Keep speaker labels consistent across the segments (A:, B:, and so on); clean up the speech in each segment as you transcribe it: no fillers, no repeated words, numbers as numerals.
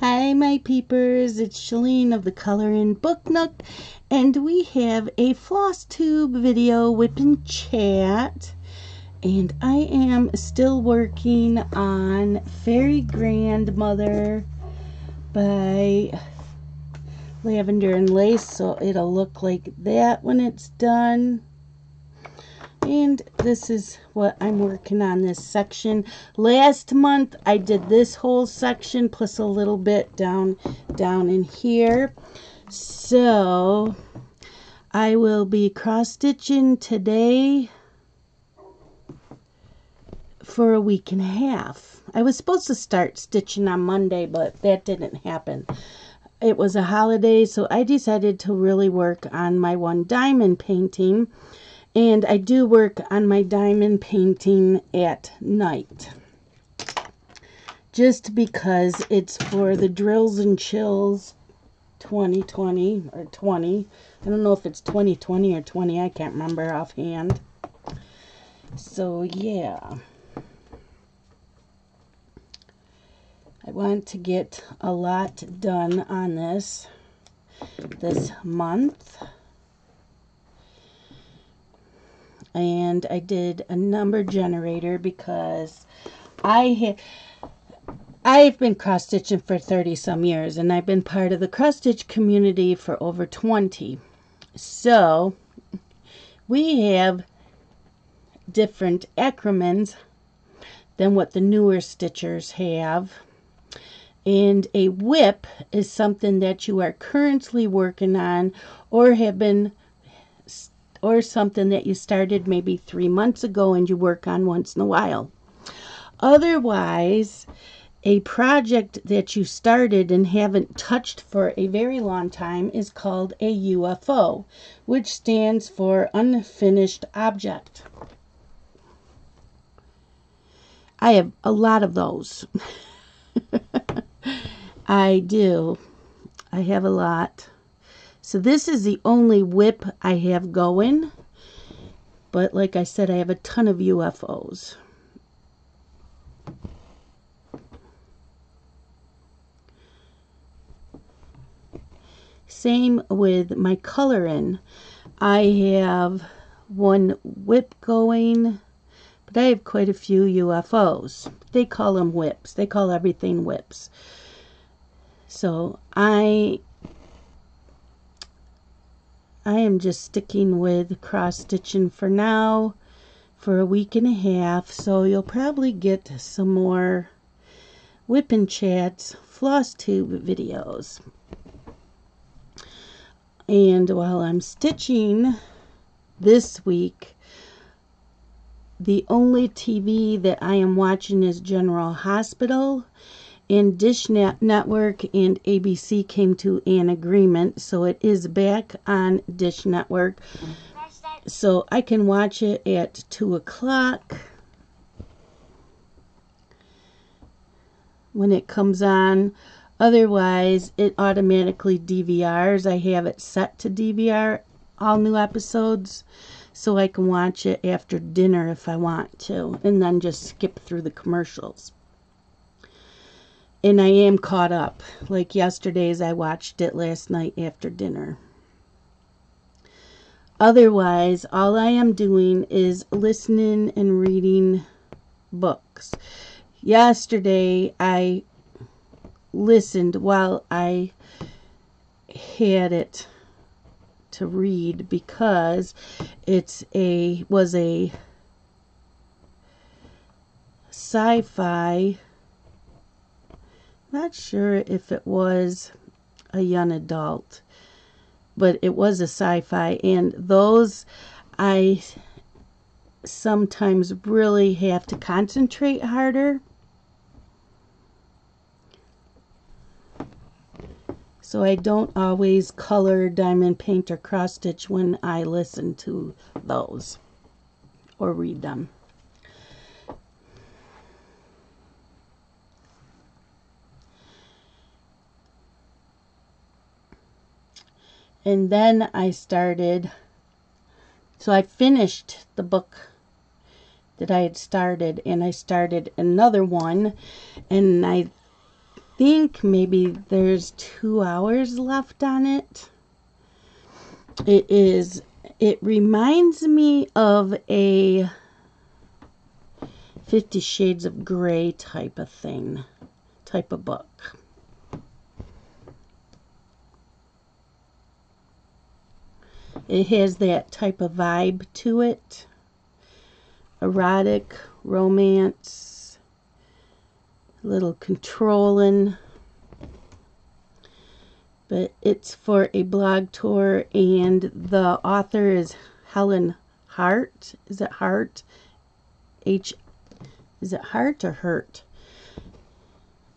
A: Hi my peepers, it's Shalene of the Color in Book Nook, and we have a Flosstube video WipNChat, and I am still working on Fairy Grandmother by Lavender and Lace, so it'll look like that when it's done. And this is what I'm working on, this section. Last month I did this whole section plus a little bit down in here. So I will be cross stitching today for a week and a half. I was supposed to start stitching on Monday, but that didn't happen. It was a holiday, so I decided to really work on my one diamond painting. And I do work on my diamond painting at night, just because it's for the Drills and Chills 2020 or 20. I don't know if it's 2020 or 20. I can't remember offhand. So yeah, I want to get a lot done on this month. And I did a number generator because I've been cross stitching for 30 some years, and I've been part of the cross stitch community for over 20. So we have different acronyms than what the newer stitchers have. And a WIP is something that you are currently working on or have been, or something that you started maybe 3 months ago and you work on once in a while. Otherwise, a project that you started and haven't touched for a very long time is called a UFO, which stands for Unfinished Object. I have a lot of those. I do. I have a lot. So this is the only WIP I have going, but like I said, I have a ton of UFOs. Same with my coloring. I have one WIP going, but I have quite a few UFOs. They call them WIPs. They call everything WIPs. So I am just sticking with cross stitching for now for a week and a half, so you'll probably get some more WipNChat's Flosstube videos. And while I'm stitching this week, the only TV that I am watching is General Hospital, and Dish Network and ABC came to an agreement, so it is back on Dish Network. So I can watch it at 2 o'clock when it comes on. Otherwise, it automatically DVRs. I have it set to DVR all new episodes, so I can watch it after dinner if I want to, and then just skip through the commercials. And I am caught up. Like yesterday's, I watched it last night after dinner. Otherwise, all I am doing is listening and reading books. Yesterday, I listened while I had it to read because was a sci-fi. Not sure if it was a young adult, but it was a sci-fi, and those I sometimes really have to concentrate harder. So I don't always color, diamond paint, or cross stitch when I listen to those or read them. And then I started, so I finished the book that I had started, and I started another one, and I think maybe there's 2 hours left on it. It reminds me of a 50 Shades of Grey type of thing, type of book. It has that type of vibe to it. Erotic, romance, a little controlling. But it's for a blog tour, and the author is Helen Hart. Is it Hart? Is it Hart or Hurt? I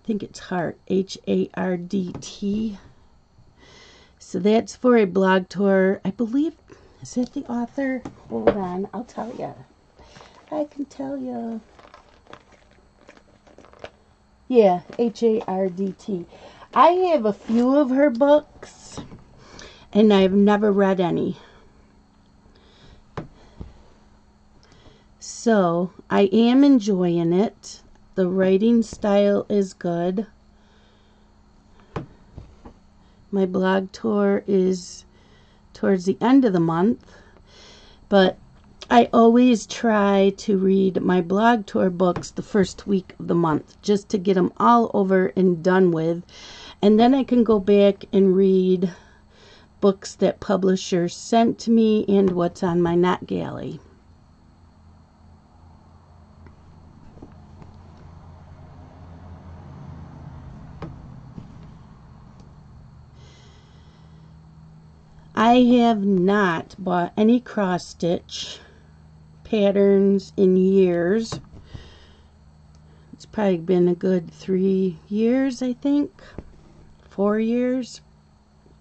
A: think it's Hart. H-A-R-D-T. So that's for a blog tour. I believe, is that the author? Hold on, I'll tell you. I can tell you. Yeah, H-A-R-D-T. I have a few of her books, and I've never read any. So, I am enjoying it. The writing style is good. My blog tour is towards the end of the month, but I always try to read my blog tour books the first week of the month, just to get them all over and done with, and then I can go back and read books that publishers sent to me and what's on my NetGalley. I have not bought any cross stitch patterns in years. It's probably been a good 3 years, I think. 4 years.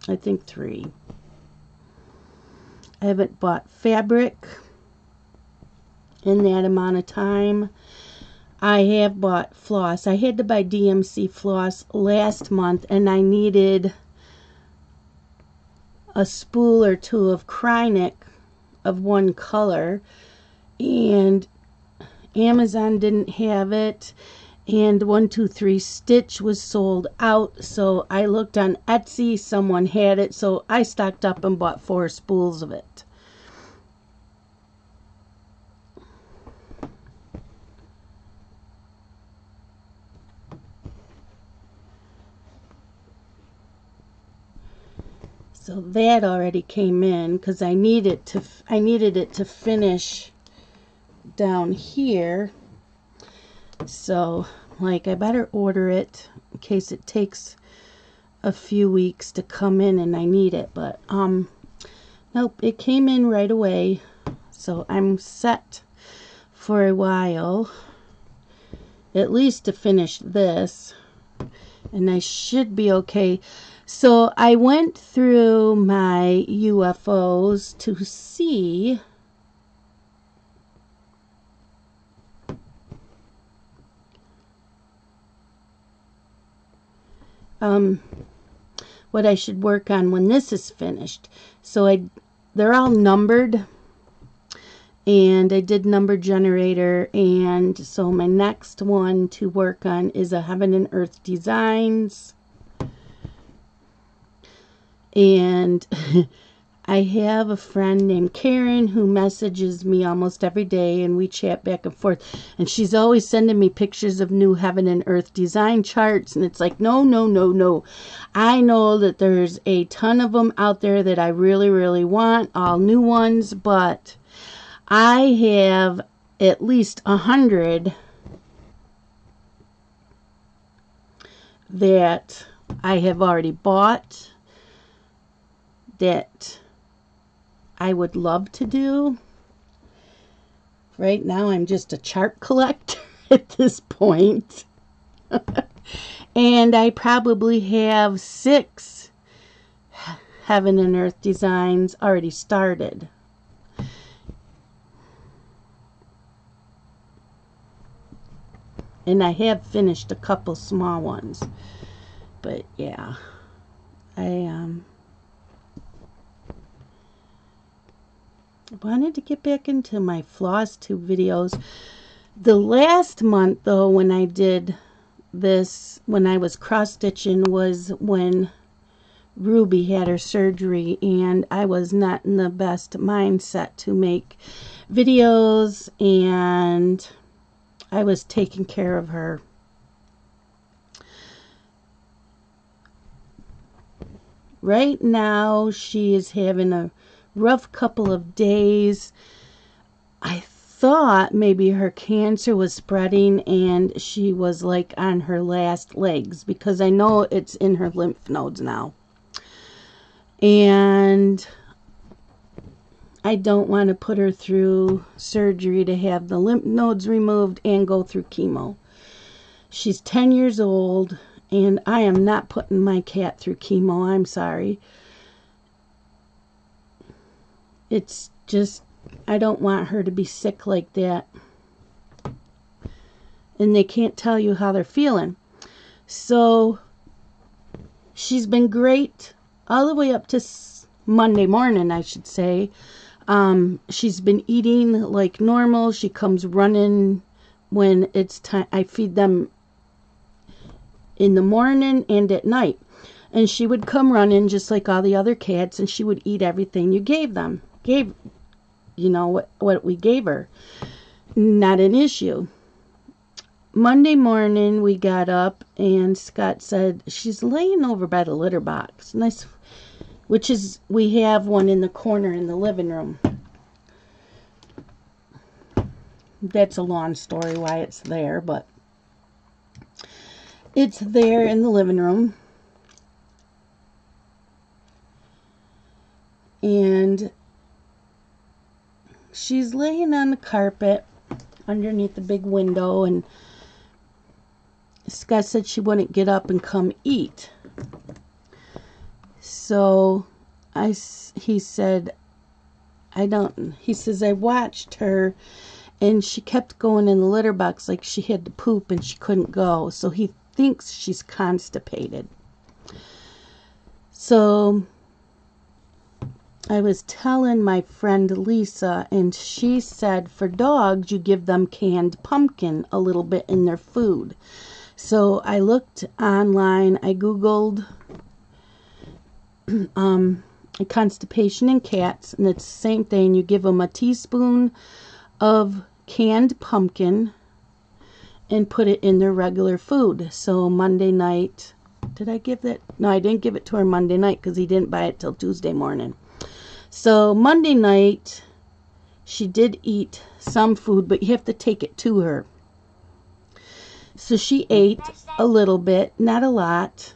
A: I think 3. I haven't bought fabric in that amount of time. I have bought floss. I had to buy DMC floss last month, and I needed a spool or two of Krynic of one color, and Amazon didn't have it, and 123 Stitch was sold out. So I looked on Etsy, someone had it, so I stocked up and bought 4 spools of it. So that already came in because I needed it to finish down here. So, like, I better order it in case it takes a few weeks to come in and I need it. But nope, it came in right away. So I'm set for a while, at least to finish this, and I should be okay. So I went through my UFOs to see what I should work on when this is finished. So they're all numbered, and I did number generator, and so my next one to work on is a Heaven and Earth Designs. And I have a friend named Karen who messages me almost every day, and we chat back and forth, and she's always sending me pictures of new Heaven and Earth design charts, and it's like, no, no, no, no. I know that there's a ton of them out there that I really, really want, all new ones, but I have at least 100 that I have already bought that I would love to do. Right now I'm just a chart collector at this point. And I probably have 6 Heaven and Earth designs already started. And I have finished a couple small ones. But yeah, I wanted to get back into my Flosstube videos. The last month, though, when I did this when I was cross-stitching was when Ruby had her surgery, and I was not in the best mindset to make videos, and I was taking care of her. Right now, she is having a rough couple of days. I thought maybe her cancer was spreading and she was like on her last legs, because I know it's in her lymph nodes now. And I don't want to put her through surgery to have the lymph nodes removed and go through chemo. She's 10 years old, and I am not putting my cat through chemo. I'm sorry. It's just, I don't want her to be sick like that. And they can't tell you how they're feeling. So she's been great all the way up to Monday morning, I should say. She's been eating like normal. She comes running when it's time. I feed them in the morning and at night. And she would come running just like all the other cats, and she would eat everything you gave them. You know, what we gave her. Not an issue. Monday morning we got up and Scott said she's laying over by the litter box. Nice, which is, we have one in the corner in the living room. That's a long story why it's there, but it's there in the living room. And she's laying on the carpet underneath the big window, and Scott said she wouldn't get up and come eat. So he said, he says, I watched her and she kept going in the litter box like she had to poop and she couldn't go. So he thinks she's constipated. So I was telling my friend Lisa, and she said for dogs, you give them canned pumpkin a little bit in their food. So I looked online, I Googled constipation in cats, and it's the same thing. You give them a teaspoon of canned pumpkin and put it in their regular food. So Monday night, did I give that? No, I didn't give it to her Monday night because he didn't buy it till Tuesday morning. So Monday night, she did eat some food, but you have to take it to her. So she ate a little bit, not a lot.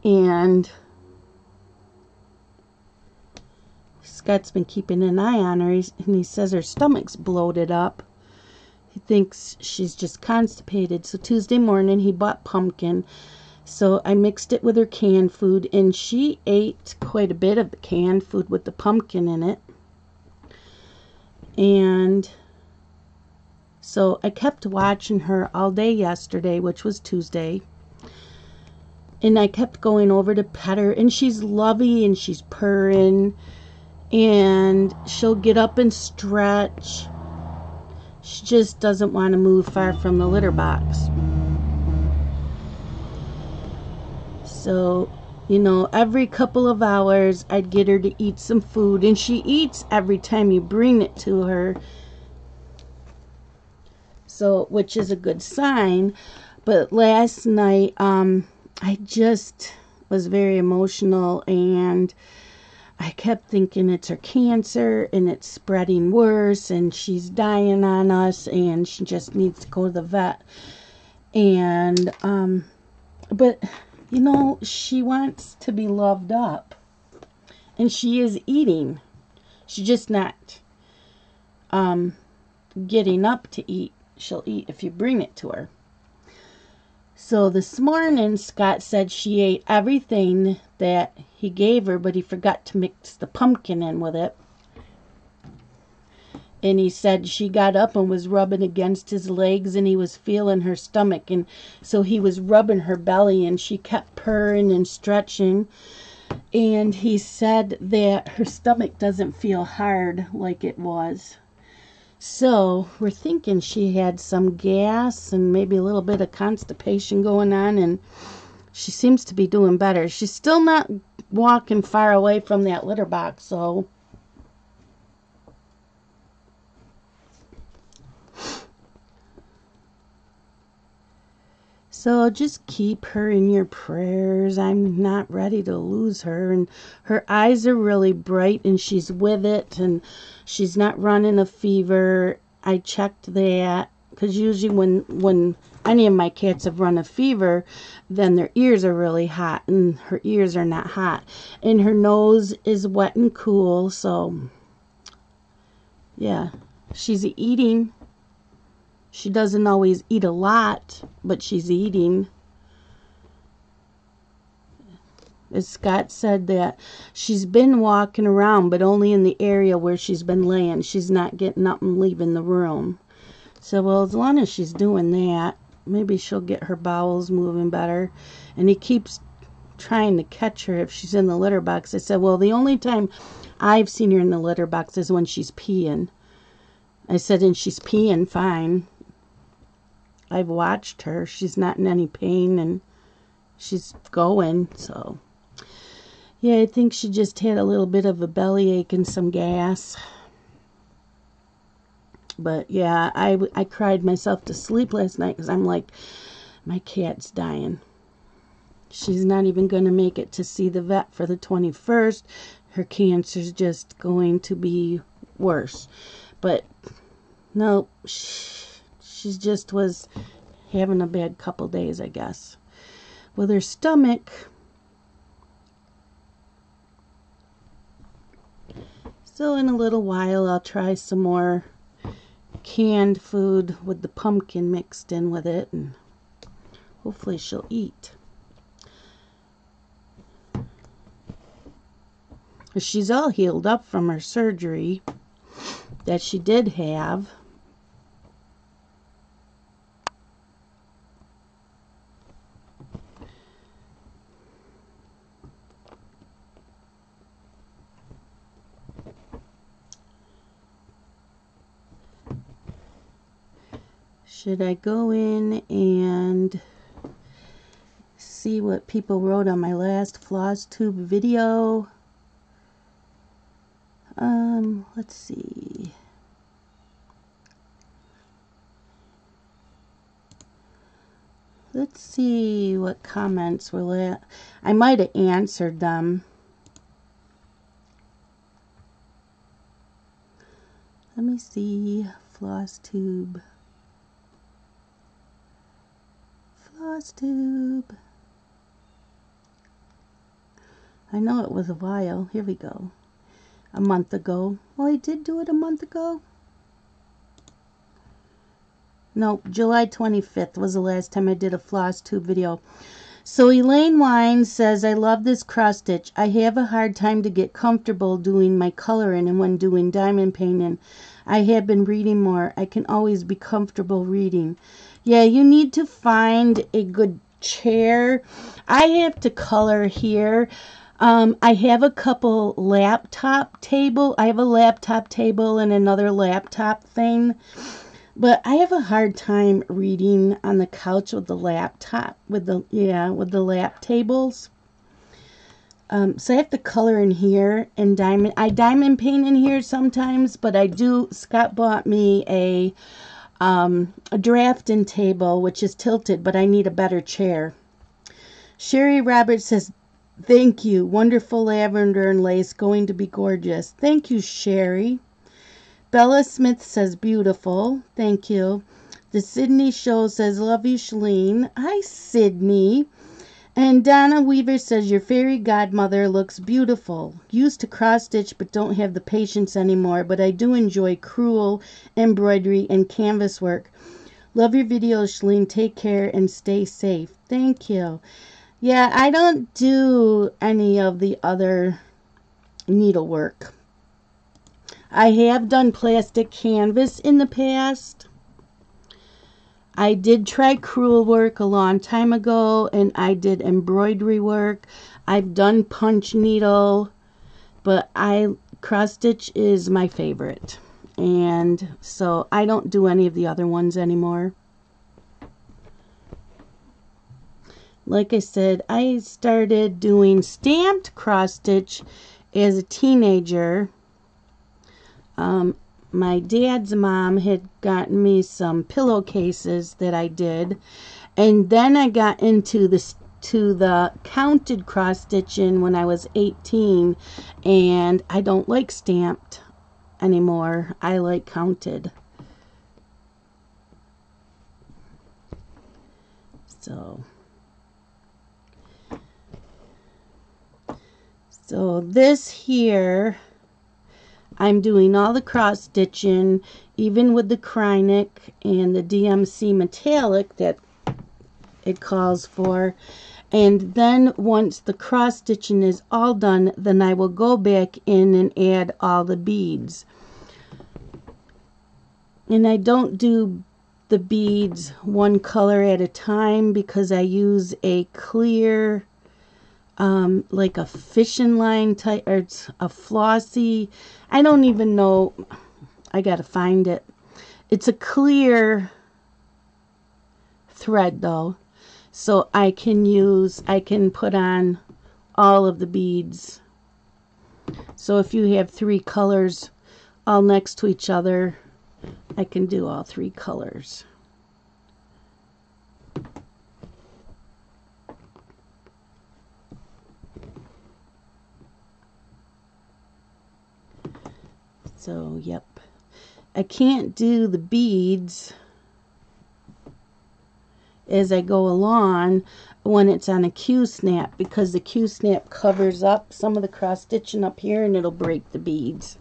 A: And Scott's been keeping an eye on her, and he says her stomach's bloated up. He thinks she's just constipated. So Tuesday morning, he bought pumpkin. So I mixed it with her canned food, and she ate quite a bit of the canned food with the pumpkin in it. And so I kept watching her all day yesterday, which was Tuesday. And I kept going over to pet her, and she's lovey and she's purring, and she'll get up and stretch. She just doesn't want to move far from the litter box. So, you know, every couple of hours I'd get her to eat some food, and she eats every time you bring it to her. So, which is a good sign. But last night, I just was very emotional, and I kept thinking it's her cancer and it's spreading worse and she's dying on us and she just needs to go to the vet. And, but, you know, she wants to be loved up, and she is eating. She's just not, getting up to eat. She'll eat if you bring it to her. So this morning, Scott said she ate everything that he gave her, but he forgot to mix the pumpkin in with it. And he said she got up and was rubbing against his legs, and he was feeling her stomach. And so he was rubbing her belly, and she kept purring and stretching. And he said that her stomach doesn't feel hard like it was. So we're thinking she had some gas and maybe a little bit of constipation going on, and she seems to be doing better. She's still not walking far away from that litter box, so just keep her in your prayers. I'm not ready to lose her, and her eyes are really bright, and she's with it, and she's not running a fever. I checked that, because usually when any of my cats have run a fever, then their ears are really hot, and her ears are not hot, and her nose is wet and cool. So yeah, she's eating. She doesn't always eat a lot, but she's eating. As Scott said, that she's been walking around, but only in the area where she's been laying. She's not getting up and leaving the room. So, well, as long as she's doing that, maybe she'll get her bowels moving better. And he keeps trying to catch her if she's in the litter box. I said, well, the only time I've seen her in the litter box is when she's peeing. I said, and she's peeing fine. I've watched her. She's not in any pain, and she's going. So, yeah, I think she just had a little bit of a bellyache and some gas. But, yeah, I cried myself to sleep last night because I'm like, my cat's dying. She's not even going to make it to see the vet for the 21st. Her cancer's just going to be worse. But, no, she just was having a bad couple days, I guess, with her stomach. So in a little while, I'll try some more canned food with the pumpkin mixed in with it, and hopefully she'll eat. She's all healed up from her surgery that she did have. Should I go in and see what people wrote on my last Flosstube video? Let's see. Let's see what comments were there. I might have answered them. Let me see. Flosstube. Flosstube. I know it was a while. Here we go. A month ago. Well, I did do it a month ago. Nope, July 25th was the last time I did a Flosstube video. So Elaine Wine says, I love this cross stitch. I have a hard time to get comfortable doing my coloring and when doing diamond painting. I have been reading more. I can always be comfortable reading. Yeah, you need to find a good chair. I have to color here. I have a couple laptop table. I have a laptop table and another laptop thing. But I have a hard time reading on the couch with the laptop, with the lap tables. So I have to color in here and diamond. I diamond paint in here sometimes, but I do. Scott bought me a drafting table, which is tilted, but I need a better chair. Sherry Roberts says, thank you. Wonderful lavender and lace. Going to be gorgeous. Thank you, Sherry. Bella Smith says, beautiful. Thank you. The Sydney Show says, love you, Shalene. Hi, Sydney. And Donna Weaver says, your fairy godmother looks beautiful. Used to cross stitch, but don't have the patience anymore. But I do enjoy crewel, embroidery, and canvas work. Love your videos, Shalene. Take care and stay safe. Thank you. Yeah, I don't do any of the other needlework. I have done plastic canvas in the past. I did try crewel work a long time ago, and I did embroidery work. I've done punch needle, but cross stitch is my favorite. And so I don't do any of the other ones anymore. Like I said, I started doing stamped cross stitch as a teenager. My dad's mom had gotten me some pillowcases that I did, and then I got into the counted cross stitching when I was 18, and I don't like stamped anymore. I like counted. So this here, I'm doing all the cross stitching, even with the Krynic and the DMC metallic that it calls for. And then once the cross stitching is all done, then I will go back in and add all the beads. And I don't do the beads one color at a time because I use a clear like a fishing line type, or it's a flossy, I don't even know, I gotta find it. It's a clear thread though, so I can put on all of the beads. So if you have 3 colors all next to each other, I can do all 3 colors. So, yep. I can't do the beads as I go along when it's on a Q-snap, because the Q-snap covers up some of the cross stitching up here and it'll break the beads.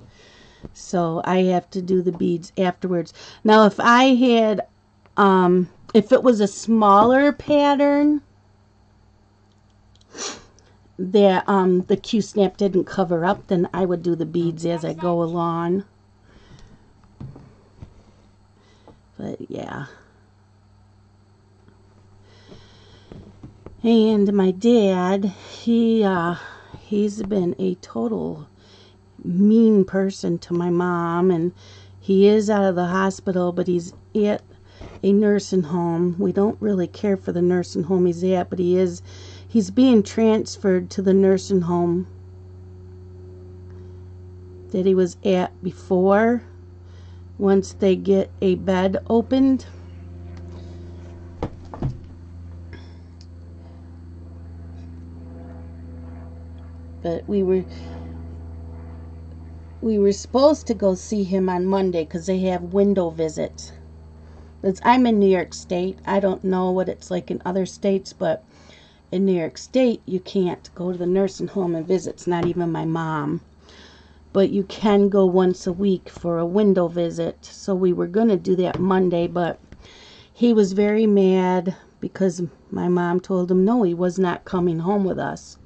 A: So I have to do the beads afterwards. Now if I had, if it was a smaller pattern that the Q-snap didn't cover up, then I would do the beads as I go along. But yeah. And my dad, he's been a total mean person to my mom, and he is out of the hospital, but he's at a nursing home. We don't really care for the nursing home he's at, but he's being transferred to the nursing home that he was at before, once they get a bed opened. But we were supposed to go see him on Monday because they have window visits. I'm in New York State. I don't know what it's like in other states, but in New York State, you can't go to the nursing home and visit. It's not even my mom. But you can go once a week for a window visit. So we were going to do that Monday, but he was very mad because my mom told him no, he was not coming home with us.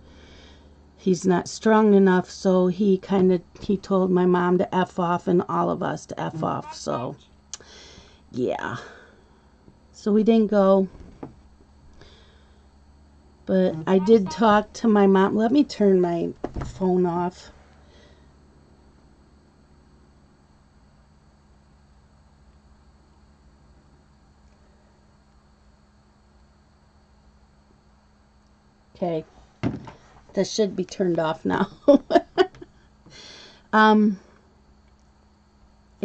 A: He's not strong enough, so he told my mom to F off and all of us to F off. So, yeah. So we didn't go. But I did talk to my mom. Let me turn my phone off. Okay. This should be turned off now. I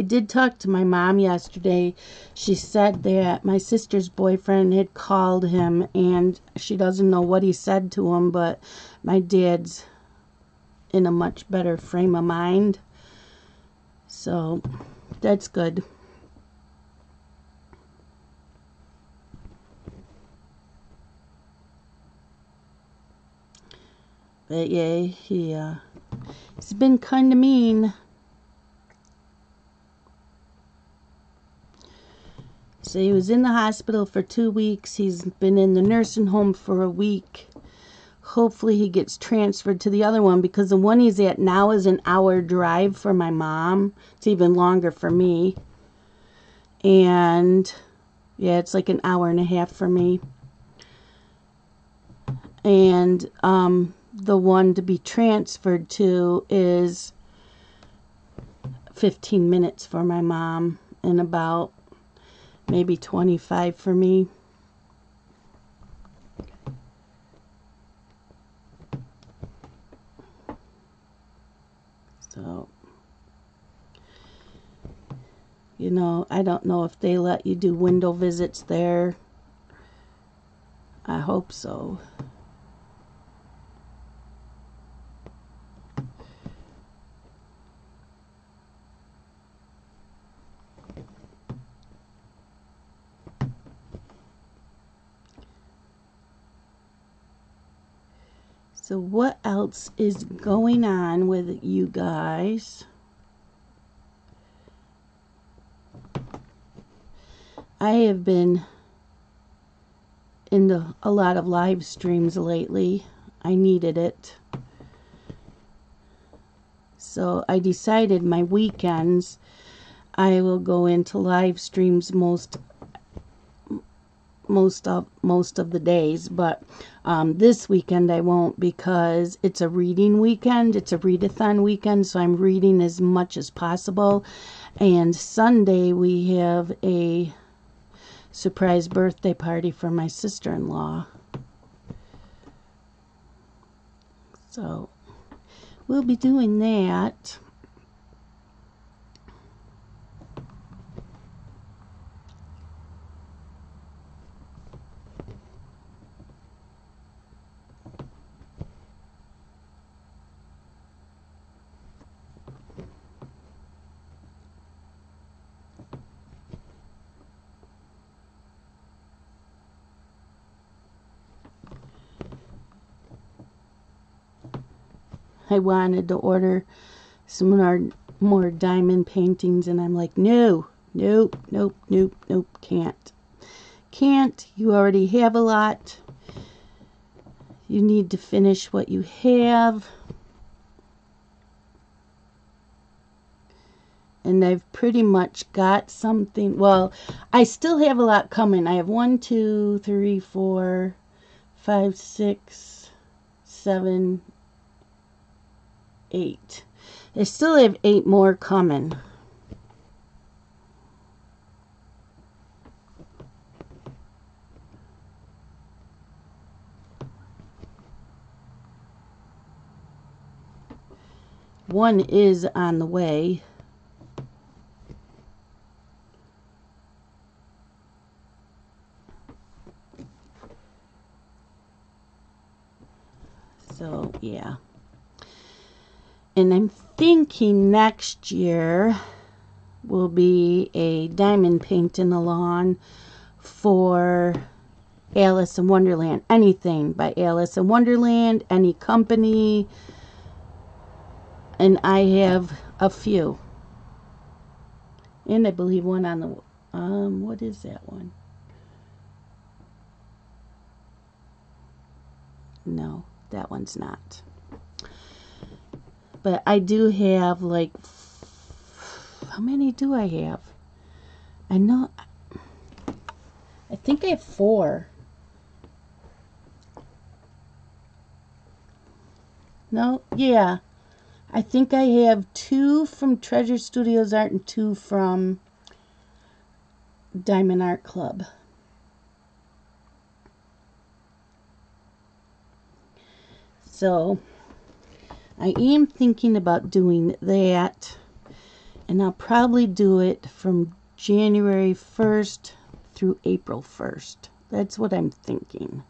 A: did talk to my mom yesterday. She said that my sister's boyfriend had called him and she doesn't know what he said to him, but my dad's in a much better frame of mind. So that's good. But yeah, he's been kind of mean. So he was in the hospital for 2 weeks. He's been in the nursing home for a week. Hopefully he gets transferred to the other one, because the one he's at now is an hour drive for my mom. It's even longer for me. And yeah, it's like an hour and a half for me. And the one to be transferred to is 15 minutes for my mom and about maybe 25 for me. So, you know, I don't know if they let you do window visits there. I hope so. So what else is going on with you guys? I have been into a lot of live streams lately. I needed it. So I decided my weekends I will go into live streams most of the days, but this weekend I won't, because it's a reading weekend. It's a readathon weekend, so I'm reading as much as possible. And Sunday we have a surprise birthday party for my sister-in-law, so we'll be doing that. I wanted to order some more diamond paintings, and I'm like, no, nope, nope, nope, nope, can't. You already have a lot. You need to finish what you have. And I've pretty much got something. Well, I still have a lot coming. I have 1, 2, 3, 4, 5, 6, 7, 8. I still have 8 more coming. One is on the way. So, yeah. And I'm thinking next year will be a diamond painting along for Alice in Wonderland. Anything by Alice in Wonderland, any company. And I have a few. And I believe one on the, what is that one? No, that one's not. But I do have, like, how many do I have? I know, I think I have 4. No, yeah. I think I have 2 from Treasure Studios Art and 2 from Diamond Art Club. So I am thinking about doing that, and I'll probably do it from January 1st through April 1st. That's what I'm thinking.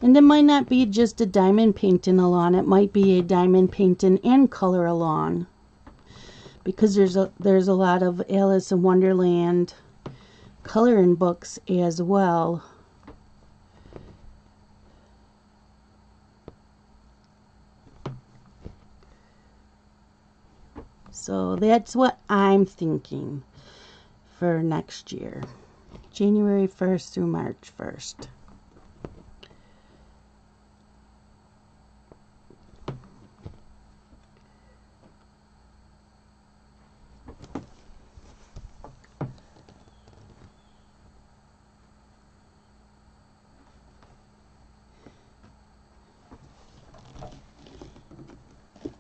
A: And it might not be just a diamond painting along. It might be a diamond painting and color along, because there's a lot of Alice in Wonderland coloring books as well. So that's what I'm thinking for next year. January 1st through March 1st.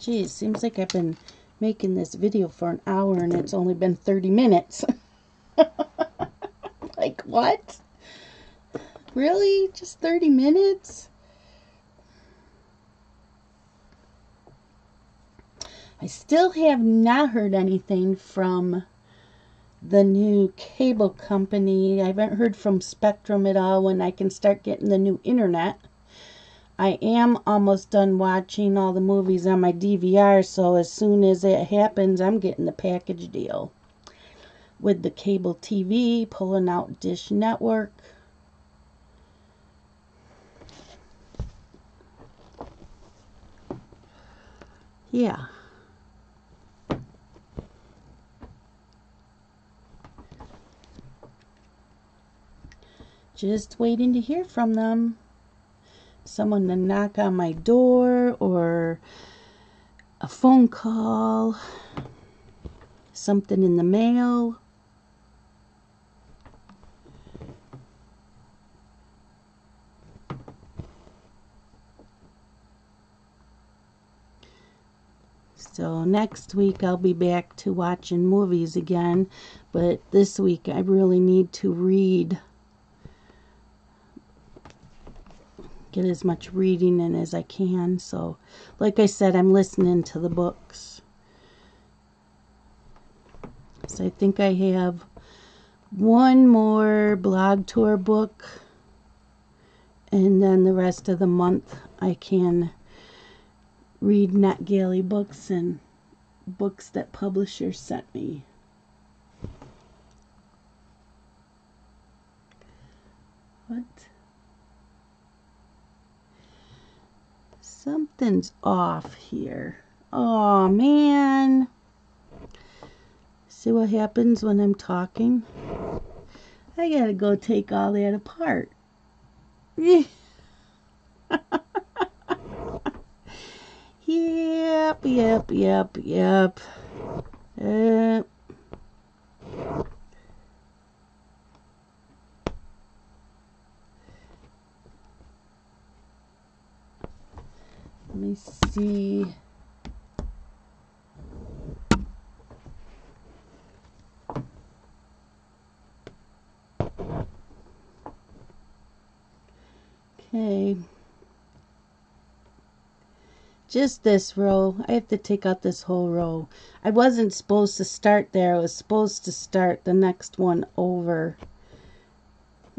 A: Geez, seems like I've been making this video for an hour and it's only been 30 minutes. Like, what? Really? Just 30 minutes? I still have not heard anything from the new cable company. I haven't heard from Spectrum at all when I can start getting the new internet. I am almost done watching all the movies on my DVR, so as soon as it happens, I'm getting the package deal with the cable TV, pulling out Dish Network. Yeah. Just waiting to hear from them. Someone to knock on my door or a phone call, something in the mail. So next week I'll be back to watching movies again, but this week I really need to read. Get as much reading in as I can. So like I said, I'm listening to the books. So I think I have one more blog tour book, and then the rest of the month I can read NetGalley books and books that publishers sent me. What? Something's off here. Oh man. See what happens when I'm talking? I gotta go take all that apart. Yep. Let me see. Okay. Just this row. I have to take out this whole row. I wasn't supposed to start there. I was supposed to start the next one over.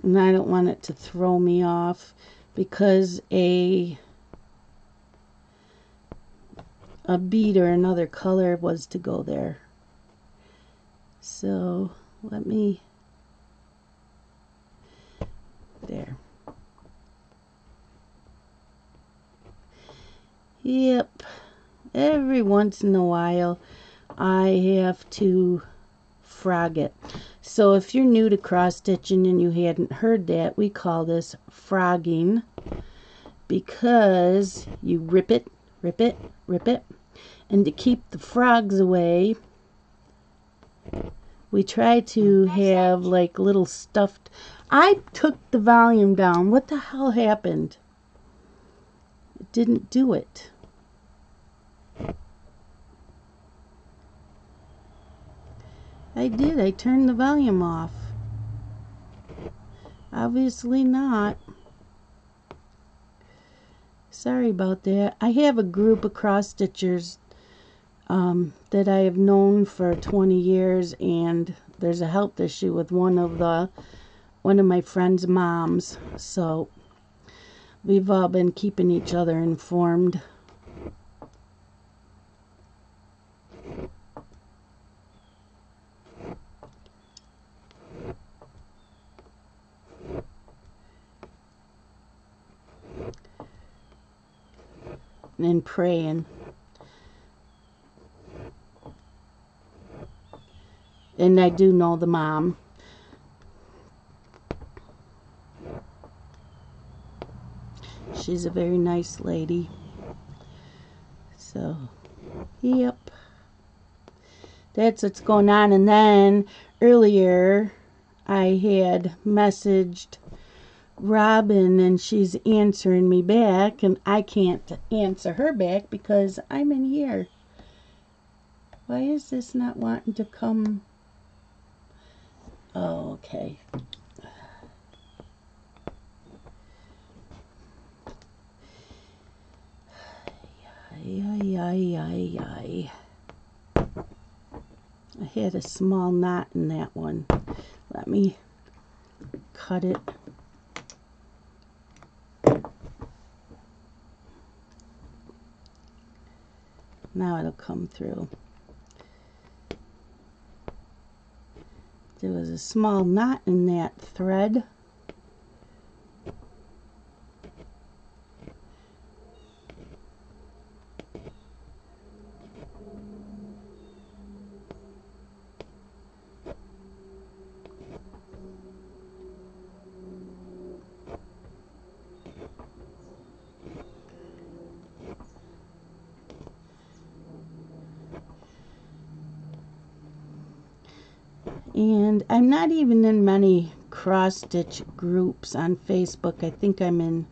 A: And I don't want it to throw me off because a bead or another color was to go there. So let me, there. Yep, every once in a while I have to frog it. So if you're new to cross stitching and you hadn't heard that, we call this frogging because you rip it, and to keep the frogs away, we try to have like little stuffed. I took the volume down. What the hell happened? It didn't do it. I did. I turned the volume off. Obviously not. Sorry about that. I have a group of cross stitchers that I have known for 20 years, and there's a health issue with one of my friend's moms, so we've all been keeping each other informed. And praying. And I do know the mom. She's a very nice lady. So, yep. That's what's going on. And then earlier I had messaged Robin and she's answering me back, and I can't answer her back because I'm in here. Why is this not wanting to come? Oh, okay. I had a small knot in that one. Let me cut it. Now it'll come through. There was a small knot in that thread. And I'm not even in many cross-stitch groups on Facebook. I think I'm in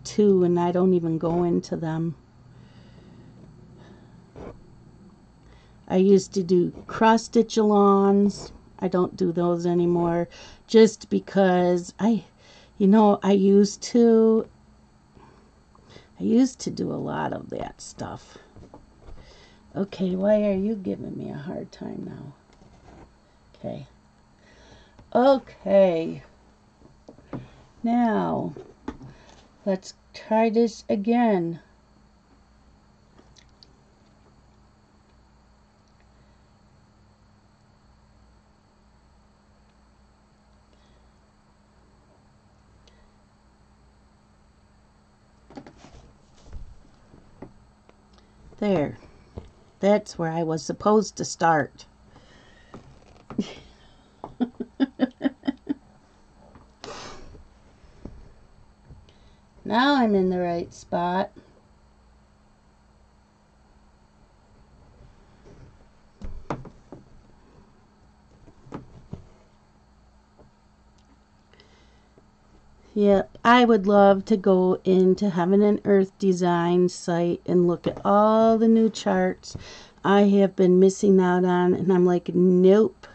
A: 2 and I don't even go into them. I used to do cross-stitch alongs. I don't do those anymore just because I used to do a lot of that stuff. Okay, why are you giving me a hard time now? Okay. Okay. Now, let's try this again. There. That's where I was supposed to start. Now I'm in the right spot. Yep, I would love to go into Heaven and Earth Design site and look at all the new charts I have been missing out on, and I'm like, nope.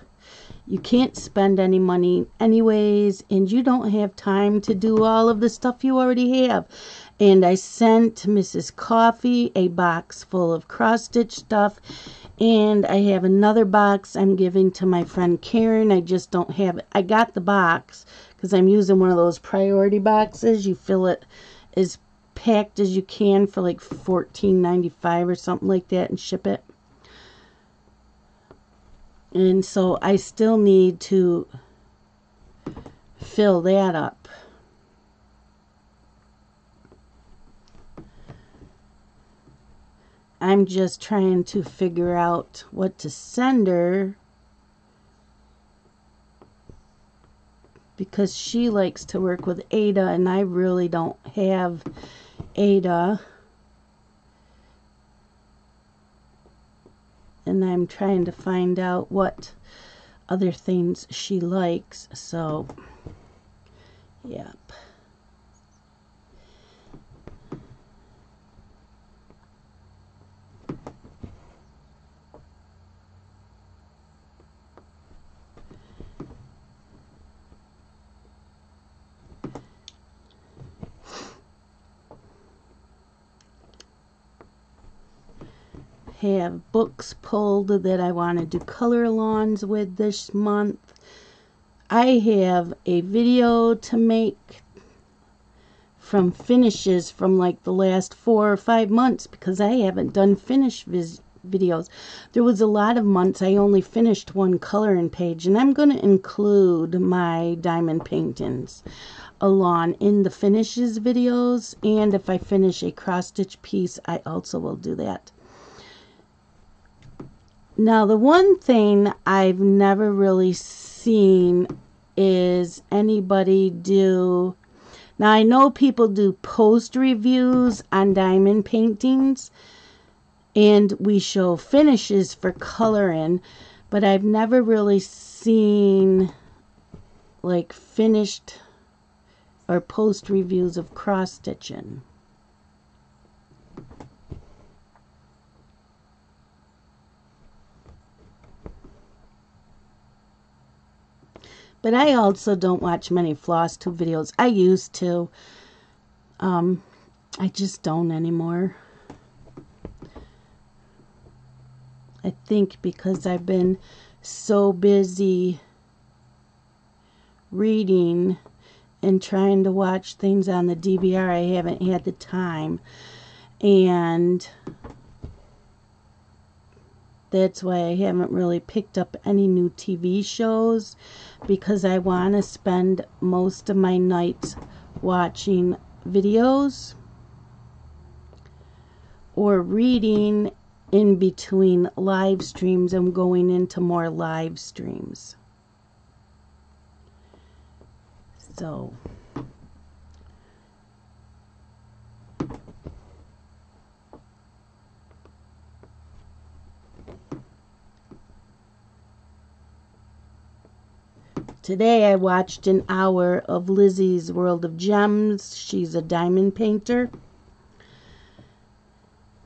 A: You can't spend any money anyways, and you don't have time to do all of the stuff you already have. And I sent Mrs. Coffee a box full of cross-stitch stuff, and I have another box I'm giving to my friend Karen. I just don't have it. I got the box because I'm using one of those priority boxes. You fill it as packed as you can for like $14.95 or something like that and ship it. And so I still need to fill that up. I'm just trying to figure out what to send her, because she likes to work with Ada and I really don't have Ada. And I'm trying to find out what other things she likes. So, yep. Have books pulled that I want to do color alongs with this month. I have a video to make from finishes from like the last 4 or 5 months because I haven't done finish videos. There was a lot of months I only finished one coloring page, and I'm going to include my diamond paintings along in the finishes videos, and if I finish a cross stitch piece I also will do that. Now, the one thing I've never really seen is anybody do... Now, I know people do post reviews on diamond paintings, and we show finishes for coloring, but I've never really seen, like, finished or post reviews of cross stitching. But I also don't watch many Flosstube videos. I used to. I just don't anymore. I think because I've been so busy reading and trying to watch things on the DVR, I haven't had the time. And that's why I haven't really picked up any new TV shows, because I want to spend most of my nights watching videos or reading in between live streams and going into more live streams. So today I watched an hour of Lizzie's World of Gems. She's a diamond painter.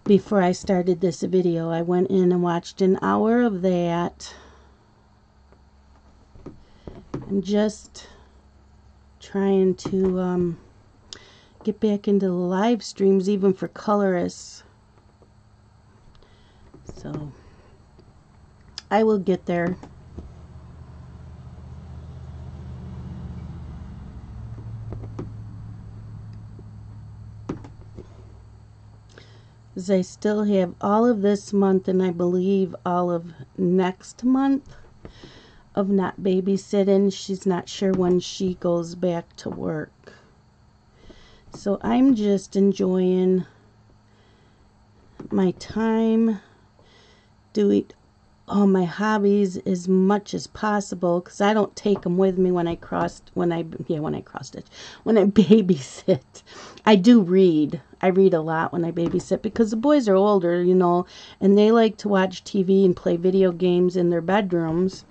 A: Before I started this video, I went in and watched an hour of that. I'm just trying to get back into the live streams, even for colorists. So I will get there. As I still have all of this month, and I believe all of next month, of not babysitting. She's not sure when she goes back to work. So I'm just enjoying my time, doing all my hobbies as much as possible, because I don't take them with me when I babysit. I do read. I read a lot when I babysit, because the boys are older, you know, and they like to watch TV and play video games in their bedrooms.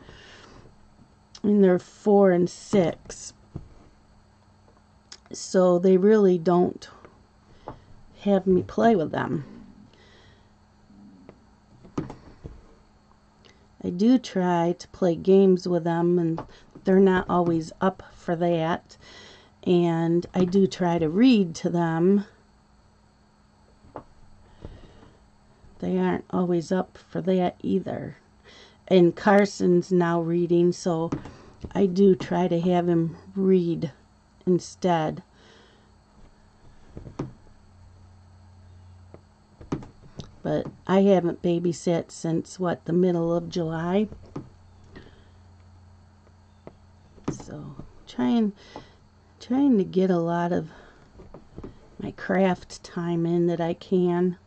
A: And they're 4 and 6. So they really don't have me play with them. I do try to play games with them, and they're not always up for that. And I do try to read to them. They aren't always up for that either. And Carson's now reading, so I do try to have him read instead. But I haven't babysat since, what, the middle of July? So, trying to get a lot of my craft time in that I can.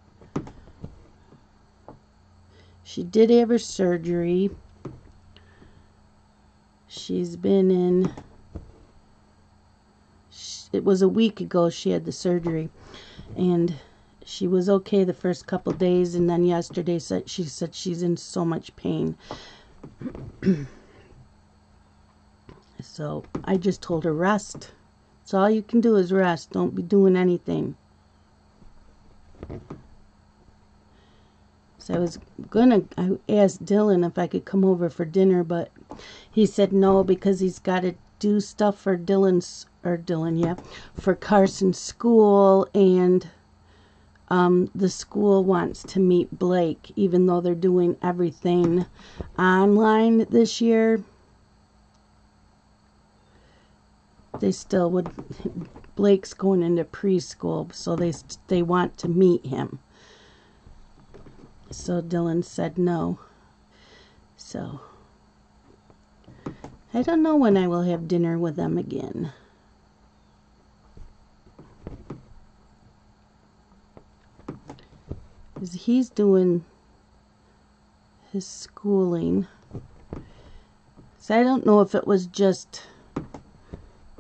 A: She did have her surgery. She's been in, it was a week ago she had the surgery, and she was okay the first couple days, and then yesterday she said she's in so much pain. So I just told her, rest. So all you can do is rest. Don't be doing anything. So I asked Dylan if I could come over for dinner, but he said no, because he's got to do stuff for for Carson's school, and the school wants to meet Blake, even though they're doing everything online this year. They still would, Blake's going into preschool, so they want to meet him. So Dylan said no. So I don't know when I will have dinner with them again. He's doing his schooling. So I don't know if it was just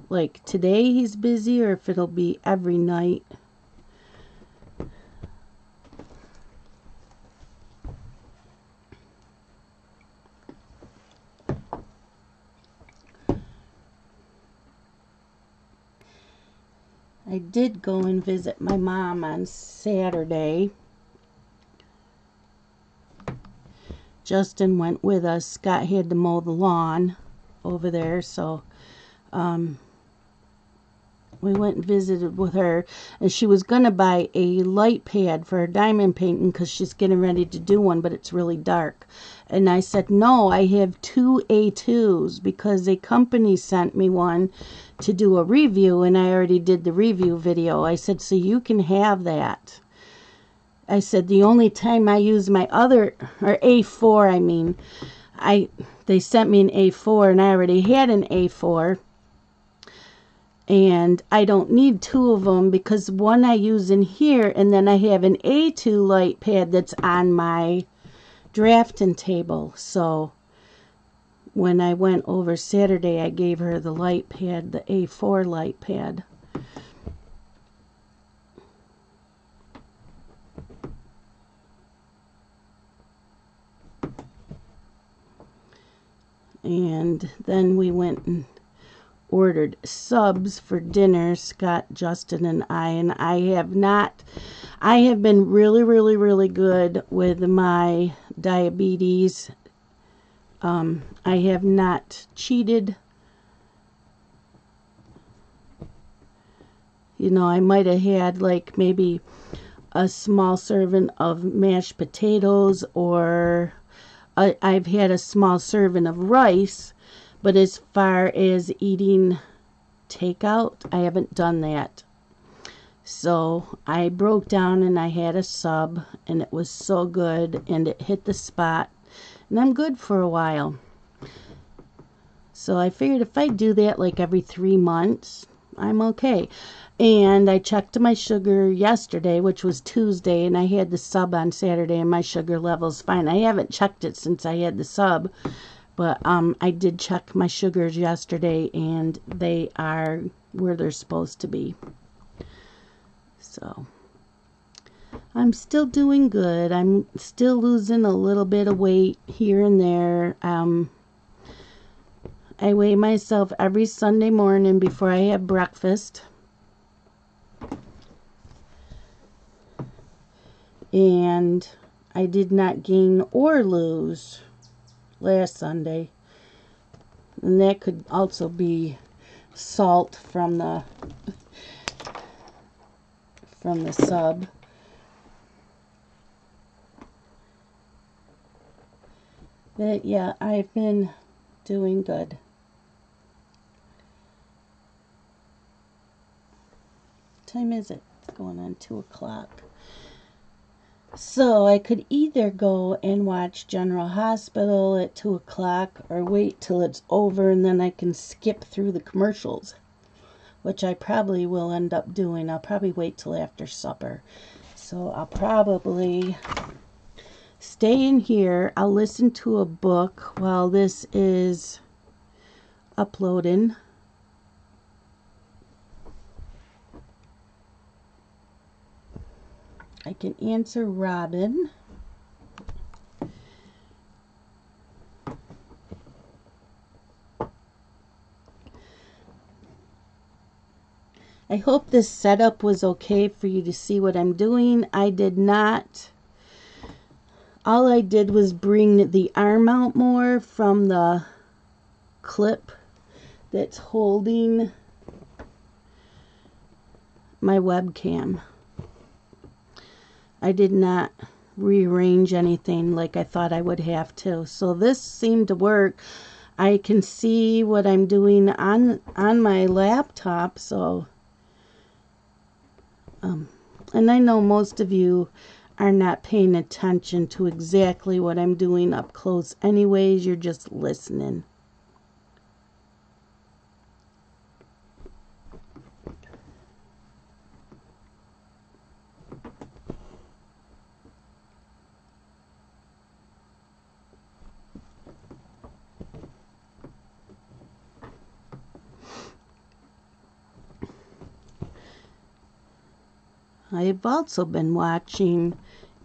A: like today he's busy, or if it'll be every night. I did go and visit my mom on Saturday. Justin went with us. Scott had to mow the lawn over there, so we went and visited with her, and she was going to buy a light pad for her diamond painting because she's getting ready to do one, but it's really dark. And I said, no, I have 2 A2s because a company sent me one to do a review, and I already did the review video. I said, so you can have that. I said, the only time I use my other, or A4, I mean, they sent me an A4, and I already had an A4. And I don't need 2 of them because one I use in here, and then I have an A2 light pad that's on my drafting table. So when I went over Saturday, I gave her the light pad, the A4 light pad. And then we went and ordered subs for dinner, Scott, Justin, and I have been really good with my diabetes. I have not cheated. You know, I might have had like maybe a small serving of mashed potatoes, or I've had a small serving of rice. But as far as eating takeout, I haven't done that. So I broke down and I had a sub, and it was so good, and it hit the spot, and I'm good for a while. So I figured if I do that like every 3 months, I'm okay. And I checked my sugar yesterday, which was Tuesday, and I had the sub on Saturday, and my sugar level's fine. I haven't checked it since I had the sub. But I did check my sugars yesterday, and they are where they're supposed to be. So I'm still doing good. I'm still losing a little bit of weight here and there. I weigh myself every Sunday morning before I have breakfast. And I did not gain or lose last Sunday, and that could also be salt from the sub. But yeah, I've been doing good. What time is it? It's going on 2 o'clock. So I could either go and watch General Hospital at 2 o'clock or wait till it's over, and then I can skip through the commercials, which I probably will end up doing. I'll probably wait till after supper. So I'll probably stay in here. I'll listen to a book while this is uploading. I can answer Robin. I hope this setup was okay for you to see what I'm doing. I did not. All I did was bring the arm out more from the clip that's holding my webcam. I did not rearrange anything like I thought I would have to. So this seemed to work. I can see what I'm doing on my laptop. So, and I know most of you are not paying attention to exactly what I'm doing up close anyways. You're just listening. I've also been watching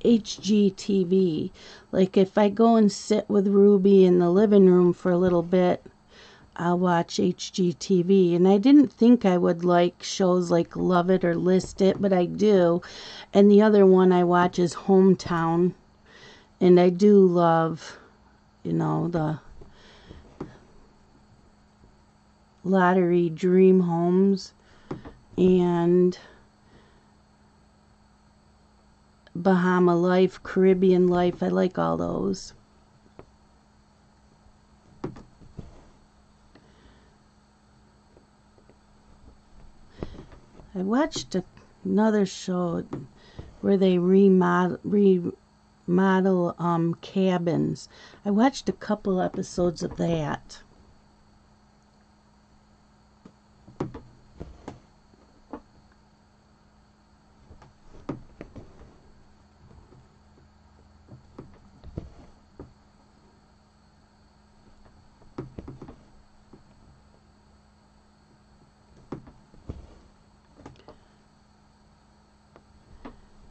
A: HGTV. Like if I go and sit with Ruby in the living room for a little bit, I'll watch HGTV. And I didn't think I would like shows like Love It or List It, but I do. And the other one I watch is Hometown. And I do love, you know, the Lottery Dream Homes and Bahama Life, Caribbean Life. I like all those. I watched another show where they remodel cabins. I watched a couple episodes of that.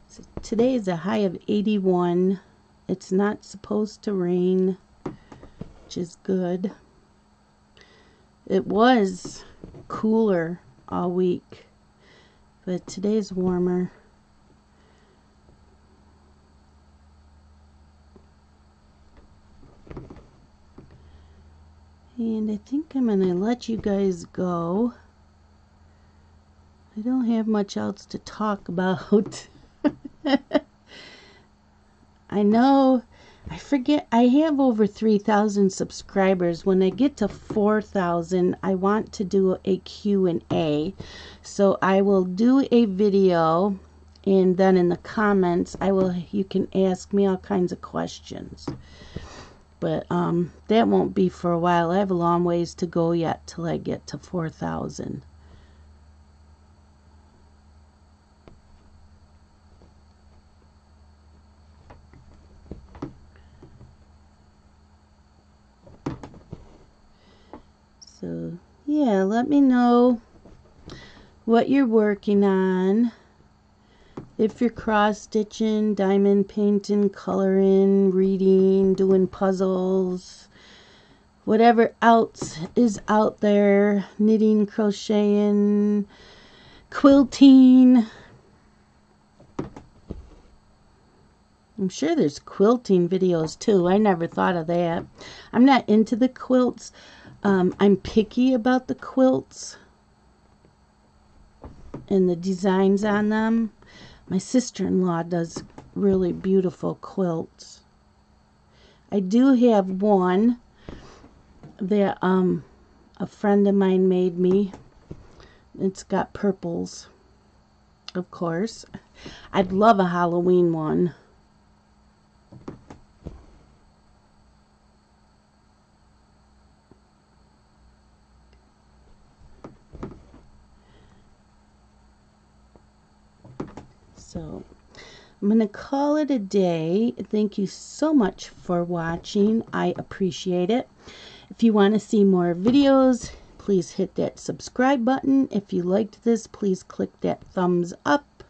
A: So today is a high of 81. It's not supposed to rain, which is good. It was cooler all week, but today's warmer. And I think I'm going to let you guys go. I don't have much else to talk about. I know, I forget, I have over 3,000 subscribers. When I get to 4,000, I want to do a Q&A. So I will do a video, and then in the comments, you can ask me all kinds of questions. But that won't be for a while. I have a long ways to go yet till I get to 4,000. So, yeah, let me know what you're working on. If you're cross-stitching, diamond painting, coloring, reading, doing puzzles, whatever else is out there, knitting, crocheting, quilting. I'm sure there's quilting videos too. I never thought of that. I'm not into the quilts. I'm picky about the quilts and the designs on them. My sister-in-law does really beautiful quilts. I do have one that a friend of mine made me. It's got purples, of course. I'd love a Halloween one. So I'm going to call it a day. Thank you so much for watching. I appreciate it. If you want to see more videos, please hit that subscribe button. If you liked this, please click that thumbs up.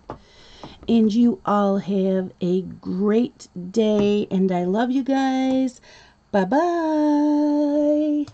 A: And you all have a great day. And I love you guys. Bye-bye.